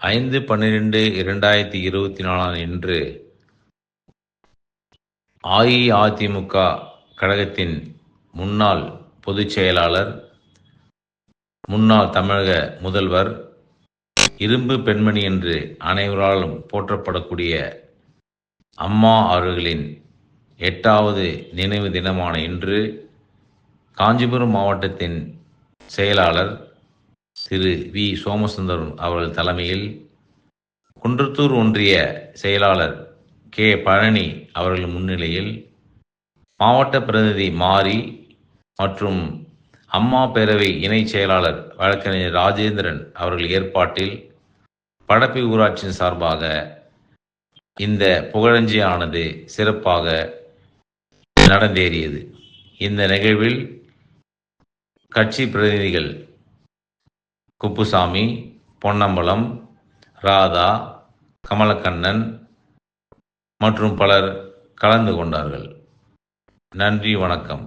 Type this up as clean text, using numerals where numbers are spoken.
5/12/2024 இன்று அஇஅதிமுக கழகத்தின் முன்னாள் பொதுச் செயலாளர், முன்னாள் தமிழக முதல்வர், இரும்பு பெண்மணி என்று அனைவராலும் போற்றப்படக்கூடிய அம்மா அவர்களின் 8வது நினைவு தினமான இன்று காஞ்சிபுரம் மாவட்டத்தின் செயலாளர் திரு வி. சோமசுந்தரம் அவர்கள் தலைமையில், குன்றத்தூர் ஒன்றிய செயலாளர் கே. பழனி அவர்கள் முன்னிலையில், மாவட்ட பிரதிநிதி மாரி மற்றும் அம்மா பேரவை இணைச் செயலாளர் வழக்கறிஞர் ராஜேந்திரன் அவர்கள் ஏற்பாட்டில் படப்பை ஊராட்சியின் சார்பாக இந்த புகழஞ்சலியானது சிறப்பாக நடந்தேறியது. இந்த நிகழ்வில் கட்சி பிரதிநிதிகள் குப்புசாமி, பொன்னம்பலம், ராதா, கமலக்கண்ணன் மற்றும் பலர் கலந்து கொண்டார்கள். நன்றி, வணக்கம்.